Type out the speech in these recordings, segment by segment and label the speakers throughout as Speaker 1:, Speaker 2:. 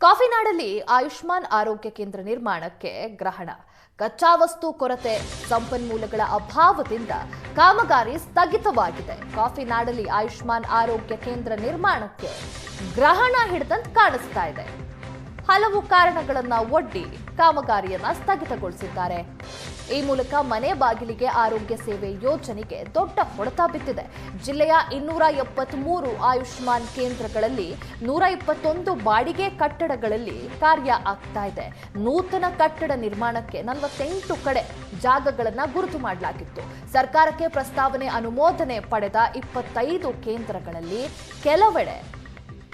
Speaker 1: ಕಾಫಿನಾಡಲ್ಲಿ ಆಯುಷ್ಮಾನ್ ಆರೋಗ್ಯ ಕೇಂದ್ರ ನಿರ್ಮಾಣಕ್ಕೆ ಗ್ರಹಣ. ಕಚ್ಚಾ ವಸ್ತು ಕೊರತೆ, ಸಂಪನ್ಮೂಲಗಳ ಅಭಾವದಿಂದ ಕಾಮಗಾರಿ ಸ್ಥಗಿತವಾಗಿದೆ. ಕಾಫಿನಾಡಲ್ಲಿ ಆಯುಷ್ಮಾನ್ ಆರೋಗ್ಯ ಕೇಂದ್ರ ನಿರ್ಮಾಣಕ್ಕೆ ಗ್ರಹಣ ಹಿಡಿದಂತೆ ಕಾಣಿಸ್ತಾ ಇದೆ. ಹಲವು ಕಾರಣಗಳನ್ನ ಒಡ್ಡಿ ಕಾಮಗಾರಿಯನ್ನ ಸ್ಥಗಿತಗೊಳಿಸಿದ್ದಾರೆ. ಈ ಮೂಲಕ ಮನೆ ಬಾಗಿಲಿಗೆ ಆರೋಗ್ಯ ಸೇವೆ ಯೋಜನೆಗೆ ದೊಡ್ಡ ಹೊಡೆತ ಬಿದ್ದಿದೆ. ಜಿಲ್ಲೆಯ 273 ಆಯುಷ್ಮಾನ್ ಕೇಂದ್ರಗಳಲ್ಲಿ 121 ಬಾಡಿಗೆ ಕಟ್ಟಡಗಳಲ್ಲಿ ಕಾರ್ಯ ಆಗ್ತಾ ಇದೆ. ನೂತನ ಕಟ್ಟಡ ನಿರ್ಮಾಣಕ್ಕೆ 48 ಕಡೆ ಜಾಗಗಳನ್ನು ಗುರುತು ಮಾಡಲಾಗಿತ್ತು. ಸರ್ಕಾರಕ್ಕೆ ಪ್ರಸ್ತಾವನೆ ಅನುಮೋದನೆ ಪಡೆದ 25 ಕೇಂದ್ರಗಳಲ್ಲಿ ಕೆಲವೆಡೆ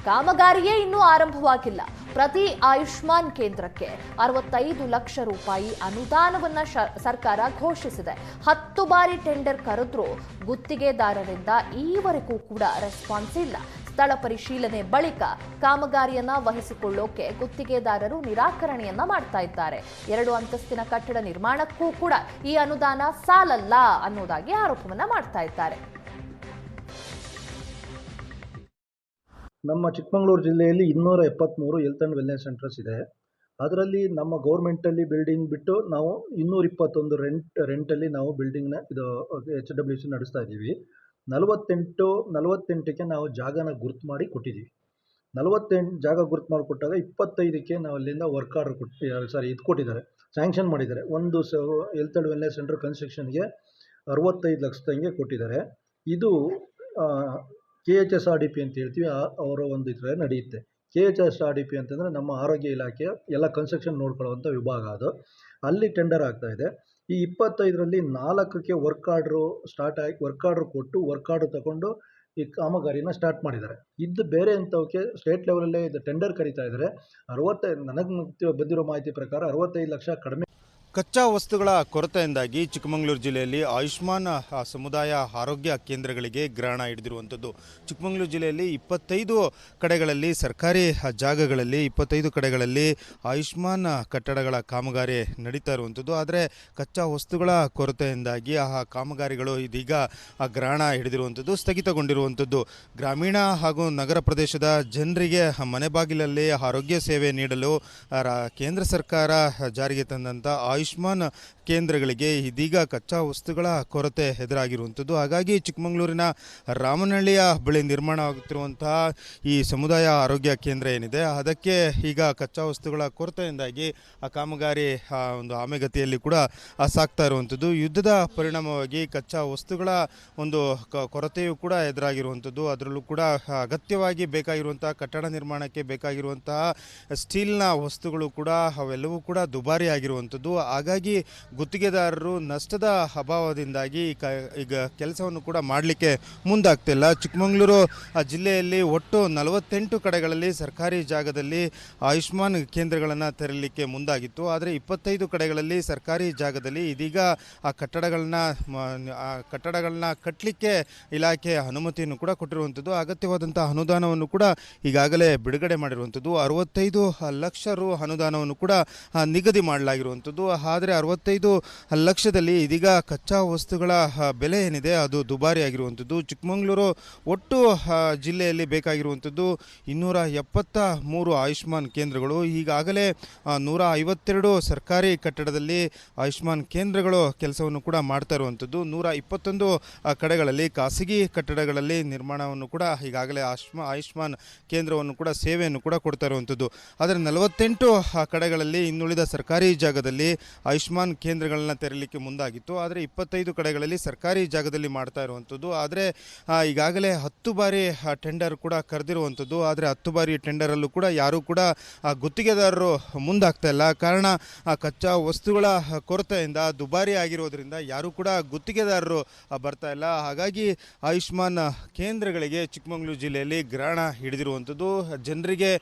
Speaker 1: ಕಾಮಗಾರಿಯೇ ಇನ್ನೂ ಆರಂಭವಾಗಿಲ್ಲ. ಪ್ರತಿ ಆಯುಷ್ಮಾನ್ ಕೇಂದ್ರಕ್ಕೆ 65 ಲಕ್ಷ ರೂಪಾಯಿ ಅನುದಾನವನ್ನ ಸರ್ಕಾರ ಘೋಷಿಸಿದೆ. 10 ಬಾರಿ ಟೆಂಡರ್ ಕರೆದ್ರೂ ಗುತ್ತಿಗೆದಾರರಿಂದ ಈವರೆಗೂ ಕೂಡ ರೆಸ್ಪಾನ್ಸ್ ಇಲ್ಲ. ಸ್ಥಳ ಪರಿಶೀಲನೆ ಬಳಿಕ ಕಾಮಗಾರಿಯನ್ನ ವಹಿಸಿಕೊಳ್ಳೋಕೆ ಗುತ್ತಿಗೆದಾರರು ನಿರಾಕರಣೆಯನ್ನ ಮಾಡ್ತಾ ಇದ್ದಾರೆ. 2 ಅಂತಸ್ತಿನ ಕಟ್ಟಡ ನಿರ್ಮಾಣಕ್ಕೂ ಕೂಡ ಈ ಅನುದಾನ ಸಾಲಲ್ಲ ಅನ್ನೋದಾಗಿ ಆರೋಪವನ್ನ ಮಾಡ್ತಾ ಇದ್ದಾರೆ.
Speaker 2: ನಮ್ಮ ಚಿಕ್ಕಮಗಳೂರು ಜಿಲ್ಲೆಯಲ್ಲಿ 273 ಹೆಲ್ತ್ ಆ್ಯಂಡ್ ವೆಲ್ನೆಸ್ ಸೆಂಟರ್ಸ್ ಇದೆ. ಅದರಲ್ಲಿ ನಮ್ಮ ಗೌರ್ಮೆಂಟಲ್ಲಿ ಬಿಲ್ಡಿಂಗ್ ಬಿಟ್ಟು ನಾವು 221 ರೆಂಟಲ್ಲಿ ನಾವು ಬಿಲ್ಡಿಂಗ್ನ HWC ನಡೆಸ್ತಾ ಇದ್ದೀವಿ. 48ಕ್ಕೆ ನಾವು ಜಾಗನ ಗುರುತು ಮಾಡಿ ಕೊಟ್ಟಿದ್ದೀವಿ. 48 ಜಾಗ ಗುರುತು ಮಾಡಿ ಕೊಟ್ಟಾಗ 25ಕ್ಕೆ ನಾವು ಅಲ್ಲಿಂದ ವರ್ಕ್ ಆರ್ಡರ್ ಕೊಟ್ಟಿದ್ದಾರೆ, ಸ್ಯಾಂಕ್ಷನ್ ಮಾಡಿದ್ದಾರೆ. ಒಂದು ಹೆಲ್ತ್ ಆ್ಯಂಡ್ ವೆಲ್ನೆಸ್ ಸೆಂಟರ್ ಕನ್ಸ್ಟ್ರಕ್ಷನ್ಗೆ 65 ಲಕ್ಷದಂಗೆ ಕೊಟ್ಟಿದ್ದಾರೆ. ಇದು KHSRDP ಅಂತ ಹೇಳ್ತೀವಿ, ಅವರ ಒಂದು ಇದರಲ್ಲಿ ನಡೆಯುತ್ತೆ. KHSRDP ಅಂತಂದರೆ ನಮ್ಮ ಆರೋಗ್ಯ ಇಲಾಖೆಯ ಎಲ್ಲ ಕನ್ಸ್ಟ್ರಕ್ಷನ್ ನೋಡ್ಕೊಳ್ಳುವಂಥ ವಿಭಾಗ. ಅದು ಅಲ್ಲಿ ಟೆಂಡರ್ ಆಗ್ತಾ ಇದೆ. ಈ 25ರಲ್ಲಿ 4ಕ್ಕೆ ವರ್ಕ್ ಆರ್ಡ್ರ್ ಕೊಟ್ಟು ವರ್ಕ್ ಆರ್ಡ್ರ್ ತಗೊಂಡು ಈ ಕಾಮಗಾರಿನ ಸ್ಟಾರ್ಟ್ ಮಾಡಿದ್ದಾರೆ. ಇದು ಬೇರೆ ಅಂಥವಕ್ಕೆ ಸ್ಟೇಟ್ ಲೆವೆಲಲ್ಲೇ ಇದು ಟೆಂಡರ್ ಕರೀತಾ ಇದ್ದಾರೆ. ನನಗೆ ಬಂದಿರೋ ಮಾಹಿತಿ ಪ್ರಕಾರ 65 ಲಕ್ಷ ಕಡಿಮೆ.
Speaker 3: ಕಚ್ಚಾ ವಸ್ತುಗಳ ಕೊರತೆಯಿಂದಾಗಿ ಚಿಕ್ಕಮಗಳೂರು ಜಿಲ್ಲೆಯಲ್ಲಿ ಆಯುಷ್ಮಾನ್ ಸಮುದಾಯ ಆರೋಗ್ಯ ಕೇಂದ್ರಗಳಿಗೆ ಗ್ರಹಣ ಹಿಡಿದಿರುವಂಥದ್ದು. ಚಿಕ್ಕಮಗಳೂರು ಜಿಲ್ಲೆಯಲ್ಲಿ 25 ಕಡೆಗಳಲ್ಲಿ ಸರ್ಕಾರಿ ಜಾಗಗಳಲ್ಲಿ 25 ಕಡೆಗಳಲ್ಲಿ ಆಯುಷ್ಮಾನ್ ಕಟ್ಟಡಗಳ ಕಾಮಗಾರಿ ನಡೀತಾ ಇರುವಂಥದ್ದು. ಆದರೆ ಕಚ್ಚಾ ವಸ್ತುಗಳ ಕೊರತೆಯಿಂದಾಗಿ ಆ ಕಾಮಗಾರಿಗಳು ಇದೀಗ ಗ್ರಹಣ ಹಿಡಿದಿರುವಂಥದ್ದು, ಸ್ಥಗಿತಗೊಂಡಿರುವಂಥದ್ದು. ಗ್ರಾಮೀಣ ಹಾಗೂ ನಗರ ಪ್ರದೇಶದ ಜನರಿಗೆ ಮನೆ ಬಾಗಿಲಲ್ಲಿ ಆರೋಗ್ಯ ಸೇವೆ ನೀಡಲು ಕೇಂದ್ರ ಸರ್ಕಾರ ಜಾರಿಗೆ ತಂದಂಥ ಆಯುಷ್ಮಾನ್ ಕೇಂದ್ರಗಳಿಗೆ ಇದೀಗ ಕಚ್ಚಾ ವಸ್ತುಗಳ ಕೊರತೆ ಎದುರಾಗಿರುವಂಥದ್ದು. ಹಾಗಾಗಿ ಚಿಕ್ಕಮಗಳೂರಿನ ರಾಮನಹಳ್ಳಿಯ ಬಳಿ ನಿರ್ಮಾಣ ಆಗುತ್ತಿರುವಂತಹ ಈ ಸಮುದಾಯ ಆರೋಗ್ಯ ಕೇಂದ್ರ ಏನಿದೆ, ಅದಕ್ಕೆ ಈಗ ಕಚ್ಚಾ ವಸ್ತುಗಳ ಕೊರತೆಯಿಂದಾಗಿ ಆ ಕಾಮಗಾರಿ ಒಂದು ಆಮೆಗತಿಯಲ್ಲಿ ಕೂಡ ಸಾಗ್ತಾ ಇರುವಂಥದ್ದು. ಯುದ್ಧದ ಪರಿಣಾಮವಾಗಿ ಕಚ್ಚಾ ವಸ್ತುಗಳ ಒಂದು ಕೊರತೆಯೂ ಕೂಡ ಎದುರಾಗಿರುವಂಥದ್ದು. ಅದರಲ್ಲೂ ಕೂಡ ಅಗತ್ಯವಾಗಿ ಬೇಕಾಗಿರುವಂತಹ ಕಟ್ಟಡ ನಿರ್ಮಾಣಕ್ಕೆ ಬೇಕಾಗಿರುವಂತಹ ಸ್ಟೀಲ್ನ ವಸ್ತುಗಳು ಕೂಡ ಅವೆಲ್ಲವೂ ಕೂಡ ದುಬಾರಿ ಆಗಿರುವಂಥದ್ದು. ಹಾಗಾಗಿ ಗುತ್ತಿಗೆದಾರರು ನಷ್ಟದ ಅಭಾವದಿಂದಾಗಿ ಈಗ ಕೆಲಸವನ್ನು ಕೂಡ ಮಾಡಲಿಕ್ಕೆ ಮುಂದಾಗ್ತಿಲ್ಲ. ಚಿಕ್ಕಮಗಳೂರು ಜಿಲ್ಲೆಯಲ್ಲಿ ಒಟ್ಟು 48 ಕಡೆಗಳಲ್ಲಿ ಸರ್ಕಾರಿ ಜಾಗದಲ್ಲಿ ಆಯುಷ್ಮಾನ್ ಕೇಂದ್ರಗಳನ್ನು ತೆರಲಿಕ್ಕೆ ಮುಂದಾಗಿತ್ತು. ಆದರೆ 25 ಕಡೆಗಳಲ್ಲಿ ಸರ್ಕಾರಿ ಜಾಗದಲ್ಲಿ ಇದೀಗ ಆ ಕಟ್ಟಡಗಳನ್ನ ಕಟ್ಟಲಿಕ್ಕೆ ಇಲಾಖೆ ಅನುಮತಿಯನ್ನು ಕೂಡ ಕೊಟ್ಟಿರುವಂಥದ್ದು. ಅಗತ್ಯವಾದಂಥ ಅನುದಾನವನ್ನು ಕೂಡ ಈಗಾಗಲೇ ಬಿಡುಗಡೆ ಮಾಡಿರುವಂಥದ್ದು. 65 ಲಕ್ಷ ರು ಅನುದಾನವನ್ನು ಕೂಡ ನಿಗದಿ ಮಾಡಲಾಗಿರುವಂಥದ್ದು. ಆದರೆ 65 ಲಕ್ಷದಲ್ಲಿ ಇದೀಗ ಕಚ್ಚಾ ವಸ್ತುಗಳ ಬೆಲೆ ಏನಿದೆ ಅದು ದುಬಾರಿ ಆಗಿರುವಂಥದ್ದು. ಚಿಕ್ಕಮಗಳೂರು ಒಟ್ಟು ಜಿಲ್ಲೆಯಲ್ಲಿ ಬೇಕಾಗಿರುವಂಥದ್ದು 273 ಆಯುಷ್ಮಾನ್ ಕೇಂದ್ರಗಳು. ಈಗಾಗಲೇ 152 ಸರ್ಕಾರಿ ಕಟ್ಟಡದಲ್ಲಿ ಆಯುಷ್ಮಾನ್ ಕೇಂದ್ರಗಳು ಕೆಲಸವನ್ನು ಕೂಡ ಮಾಡ್ತಾ ಇರುವಂಥದ್ದು. 121 ಕಡೆಗಳಲ್ಲಿ ಖಾಸಗಿ ಕಟ್ಟಡಗಳಲ್ಲಿ ನಿರ್ಮಾಣವನ್ನು ಕೂಡ ಈಗಾಗಲೇ ಆಯುಷ್ಮಾನ್ ಕೇಂದ್ರವನ್ನು ಕೂಡ ಸೇವೆಯನ್ನು ಕೂಡ ಕೊಡ್ತಾ ಇರುವಂಥದ್ದು. ಆದರೆ 48 ಕಡೆಗಳಲ್ಲಿ ಇನ್ನುಳಿದ ಸರ್ಕಾರಿ ಜಾಗದಲ್ಲಿ ಆಯುಷ್ಮಾನ್ ಕೇಂದ್ರಗಳನ್ನ ತೆರಲಿಕ್ಕೆ ಮುಂದಾಗಿತ್ತು. ಆದರೆ 25 ಕಡೆಗಳಲ್ಲಿ ಸರ್ಕಾರಿ ಜಾಗದಲ್ಲಿ ಮಾಡ್ತಾ ಇರುವಂಥದ್ದು. ಆದರೆ ಈಗಾಗಲೇ 10 ಬಾರಿ ಟೆಂಡರ್ ಕೂಡ ಕರೆದಿರುವಂಥದ್ದು. ಆದರೆ 10 ಬಾರಿ ಟೆಂಡರಲ್ಲೂ ಕೂಡ ಯಾರೂ ಕೂಡ ಗುತ್ತಿಗೆದಾರರು ಮುಂದಾಗ್ತಾ ಇಲ್ಲ. ಕಾರಣ ಕಚ್ಚಾ ವಸ್ತುಗಳ ಕೊರತೆಯಿಂದ, ದುಬಾರಿ ಆಗಿರೋದ್ರಿಂದ ಯಾರೂ ಕೂಡ ಗುತ್ತಿಗೆದಾರರು ಬರ್ತಾ ಇಲ್ಲ. ಹಾಗಾಗಿ ಆಯುಷ್ಮಾನ್ ಕೇಂದ್ರಗಳಿಗೆ ಚಿಕ್ಕಮಗಳೂರು ಜಿಲ್ಲೆಯಲ್ಲಿ ಗ್ರಹಣ ಹಿಡಿದಿರುವಂಥದ್ದು. ಜನರಿಗೆ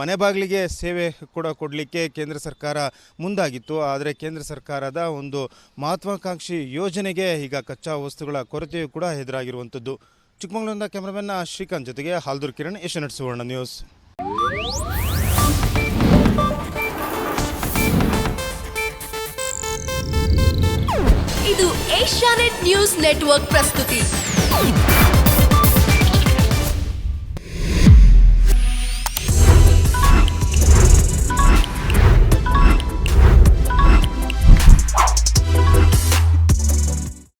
Speaker 3: ಮನೆ ಬಾಗಿಲಿಗೆ ಸೇವೆ ಕೂಡ ಕೊಡಲಿಕ್ಕೆ ಕೇಂದ್ರ ಸರ್ಕಾರ ಮುಂದಾಗಿತ್ತು. ಆದರೆ ಕೇಂದ್ರ ಸರ್ಕಾರದ ಒಂದು ಮಹತ್ವಾಕಾಂಕ್ಷಿ ಯೋಜನೆಗೆ ಈಗ ಕಚ್ಚಾ ವಸ್ತುಗಳ ಕೊರತೆಯೂ ಕೂಡ ಎದುರಾಗಿರುವಂಥದ್ದು. ಚಿಕ್ಕಮಗಳೂರಿನ ಕ್ಯಾಮರಾಮನ್ ಶ್ರೀಕಾಂತ್ ಜೊತೆಗೆ ಹಾಲ್ದೂರ್ ಕಿರಣ್, ಏಷ್ಯಾನೆಟ್ ಸುವರ್ಣ ನ್ಯೂಸ್.
Speaker 4: ಇದು ಏಷ್ಯಾನೆಟ್ ನ್ಯೂಸ್ ನೆಟ್ವರ್ಕ್ ಪ್ರಸ್ತುತಿ.